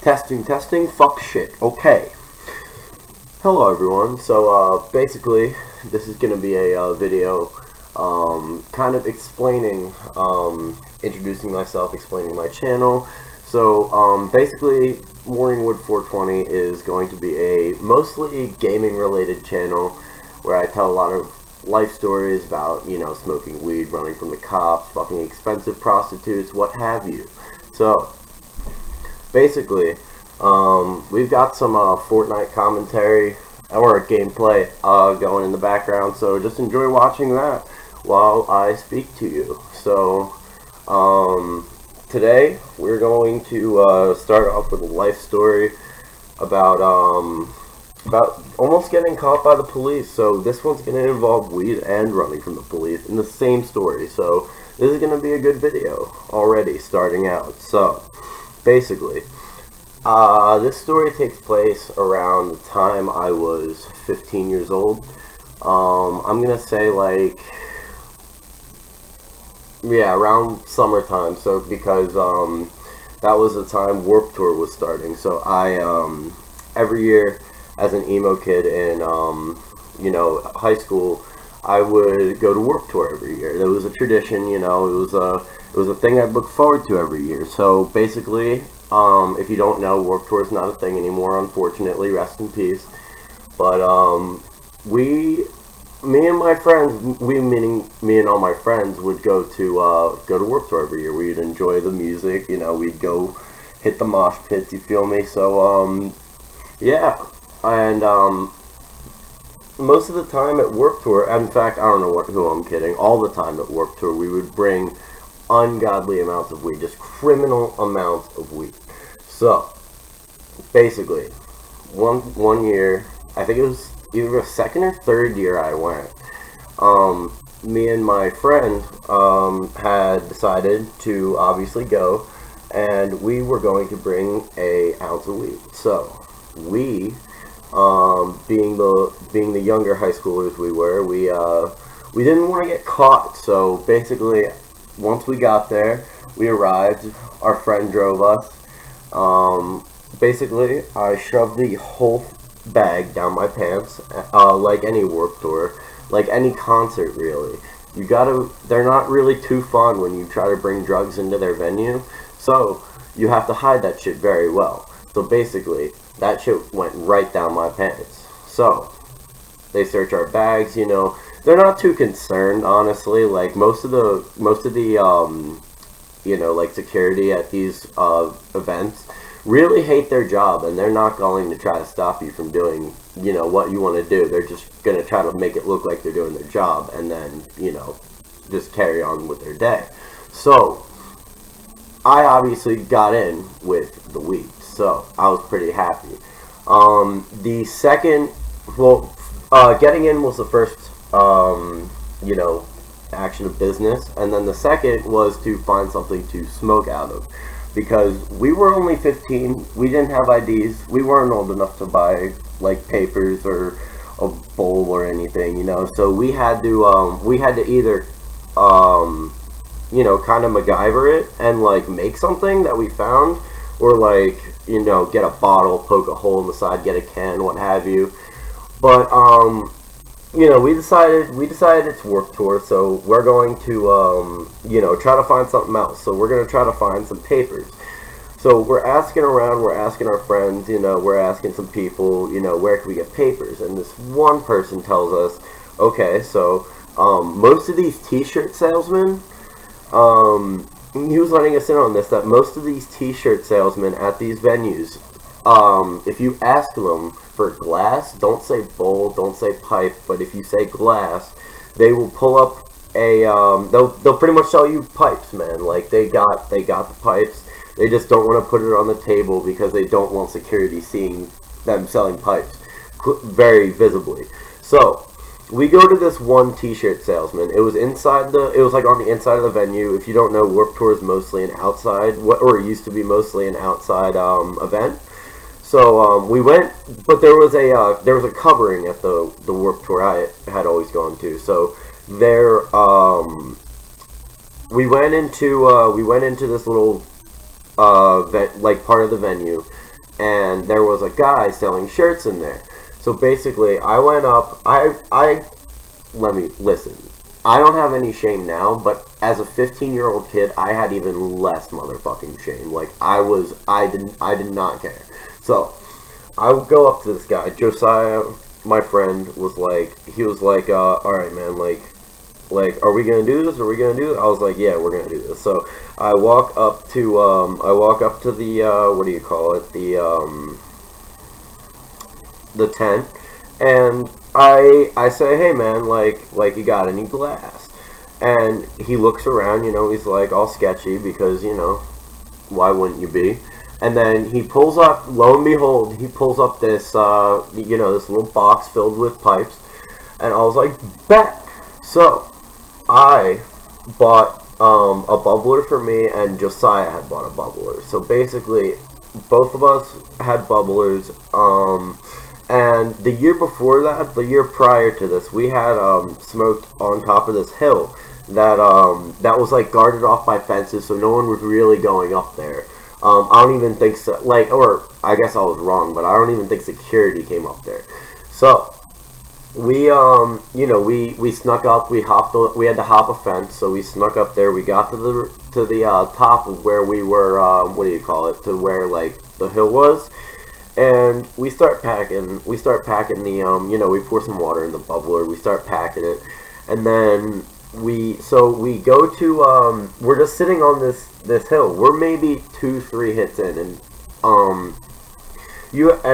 Testing, testing, fuck shit. Okay. Hello everyone. So basically this is going to be a video kind of explaining, introducing myself, explaining my channel. So basically Morningwood 420 is going to be a mostly gaming related channel where I tell a lot of life stories about, smoking weed, running from the cops, fucking expensive prostitutes, what have you. So basically, we've got some Fortnite commentary or gameplay going in the background, so just enjoy watching that while I speak to you. So, today we're going to start off with a life story about almost getting caught by the police. So this one's going to involve weed and running from the police in the same story. So this is going to be a good video already starting out. So basically, this story takes place around the time I was 15 years old. I'm gonna say around summertime. So because that was the time Warped Tour was starting. So I every year as an emo kid in high school, I would go to Warped Tour every year. It was a tradition. It was a thing I'd look forward to every year. So basically, if you don't know, Warped Tour is not a thing anymore, unfortunately. Rest in peace. But me and my friends, meaning me and all my friends, would go to Warped Tour every year. We'd enjoy the music. We'd go hit the mosh pits. You feel me? So yeah, and most of the time at Warped Tour, in fact, I don't know who I'm kidding. All the time at Warped Tour, we would bring ungodly amounts of weed, just criminal amounts of weed. So basically, one year, I think it was either a second or third year I went, me and my friend had decided to obviously go, and we were going to bring an ounce of weed. So we, being the younger high schoolers we didn't want to get caught. So basically, once we got there, we arrived, our friend drove us. Basically, I shoved the whole bag down my pants, like any Warped Tour, like any concert really. They're not really too fun when you try to bring drugs into their venue, so you have to hide that shit very well. So basically, that shit went right down my pants. So, they search our bags, they're not too concerned, honestly. Like, most of the security at these events really hate their job, and they're not going to try to stop you from doing, what you want to do. They're just going to try to make it look like they're doing their job, and then, just carry on with their day. So, I obviously got in with the weed, so I was pretty happy. The second, getting in was the first, action of business, and then the second was to find something to smoke out of, because we were only 15, we didn't have IDs, we weren't old enough to buy like papers or a bowl or anything, so we had to either kind of MacGyver it and like make something that we found, or like get a bottle, poke a hole in the side, get a can, what have you. But we decided it's Warped Tour, so we're going to, try to find something else. So we're going to try to find some papers. So we're asking around, we're asking our friends, we're asking some people, where can we get papers? And this one person tells us, okay, so most of these t-shirt salesmen, he was letting us in on this, that most of these t-shirt salesmen at these venues, if you ask them for glass, don't say bowl, don't say pipe, but if you say glass, they will pull up a, they'll pretty much sell you pipes, man. Like, they got the pipes, they just don't want to put it on the table because they don't want security seeing them selling pipes very visibly. So, we go to this one t-shirt salesman. It was like on the inside of the venue. If you don't know, Warped Tour is mostly an outside, or it used to be mostly an outside event. So we went, but there was a covering at the Warped Tour I had always gone to. So there, we went into this little like part of the venue, and there was a guy selling shirts in there. So basically, I went up. Let me listen. I don't have any shame now, but as a 15-year-old kid, I had even less motherfucking shame. Like I did not care. So I would go up to this guy, Josiah. My friend was like, all right, man, like, are we gonna do this? Are we gonna do it? I was like, yeah, we're gonna do this. So I walk up to the what do you call it? The tent, and I say, hey man, like you got any glass? And he looks around, he's like all sketchy because why wouldn't you be? And then he pulls up, lo and behold, he pulls up this this little box filled with pipes, and I was like, bet. So I bought a bubbler for me, and Josiah had bought a bubbler. So basically, both of us had bubblers. And the year before that, the year prior to this, we had smoked on top of this hill that was like guarded off by fences, so no one was really going up there. I don't even think so. Or I guess I was wrong, but I don't even think security came up there. So we we snuck up. We had to hop a fence, so we snuck up there. We got to the top of where we were. What do you call it? To where like the hill was. And we start packing the, we pour some water in the bubbler, we start packing it, and then we go to, we're just sitting on this hill, we're maybe 2-3 hits in, and,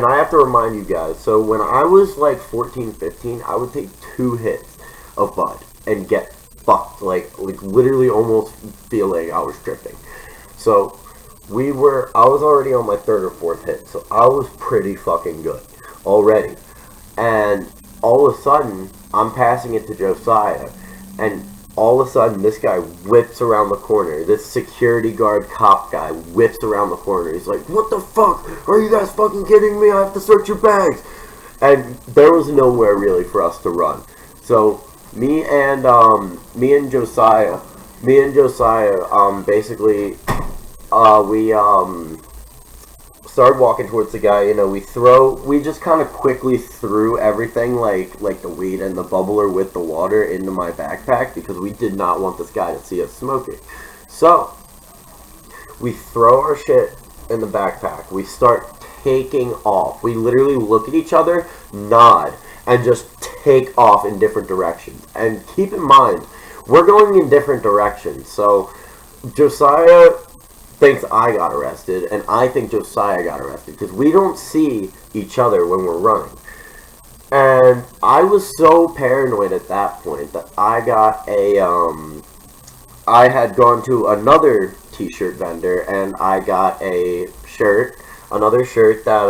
I have to remind you guys, so when I was like 14, 15, I would take 2 hits of bud, and get fucked, like literally almost feeling I was tripping, so, I was already on my 3rd or 4th hit, so I was pretty fucking good already. And all of a sudden, I'm passing it to Josiah, and all of a sudden, this guy whips around the corner. This security guard cop guy whips around the corner. He's like, what the fuck? Are you guys fucking kidding me? I have to search your bags. And there was nowhere really for us to run. So, me and Josiah, basically, we started walking towards the guy. We just kind of quickly threw everything, like the weed and the bubbler with the water, into my backpack because we did not want this guy to see us smoking. So we throw our shit in the backpack. We start taking off. We literally look at each other, nod, and just take off in different directions. And keep in mind, we're going in different directions. So Josiah thinks I got arrested, and I think Josiah got arrested, because we don't see each other when we're running. And I was so paranoid at that point that I got I had gone to another t-shirt vendor, and I got another shirt that,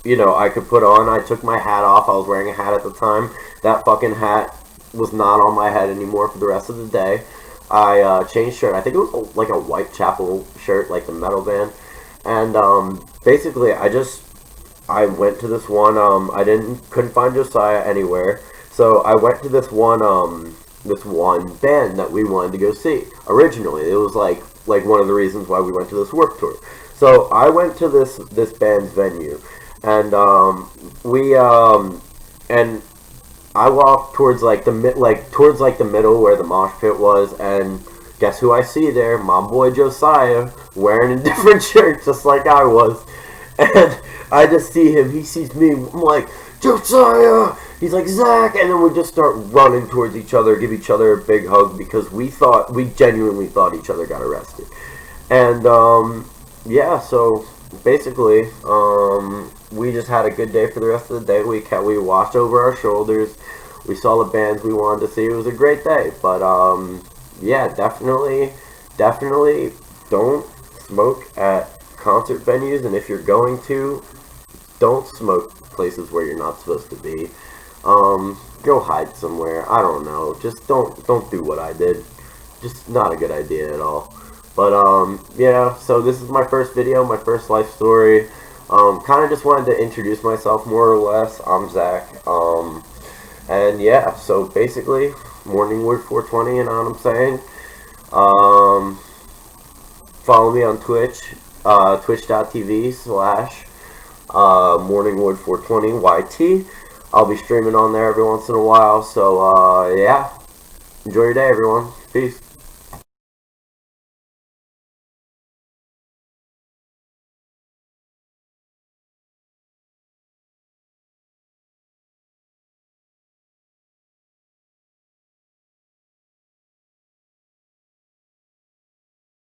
I could put on. I took my hat off. I was wearing a hat at the time. That fucking hat was not on my head anymore for the rest of the day. I changed shirt. I think it was like a Whitechapel shirt, like the metal band. And basically, I went to this one. Couldn't find Josiah anywhere, so I went to this one band that we wanted to go see. Originally, it was like one of the reasons why we went to this Warped Tour. So I went to this band's venue, and and I walked towards the middle where the mosh pit was, and guess who I see there? My boy Josiah, wearing a different shirt, just like I was. And I just see him. He sees me. I'm like, Josiah. He's like, Zach, and then we just start running towards each other, give each other a big hug, because we genuinely thought each other got arrested. And yeah, so basically, we just had a good day for the rest of the day. We watched over our shoulders. We saw the bands we wanted to see. It was a great day. But yeah, definitely don't smoke at concert venues. And if you're going to, don't smoke places where you're not supposed to be. Go hide somewhere. I don't know. Just don't do what I did. Just not a good idea at all. But yeah, so this is my first video, my first life story. Kind of just wanted to introduce myself more or less. I'm Zach. And yeah, so basically, Morningwood 420, you know what I'm saying? Follow me on Twitch twitch.tv/morningwood420YT. I'll be streaming on there every once in a while. So yeah, enjoy your day, everyone. Peace.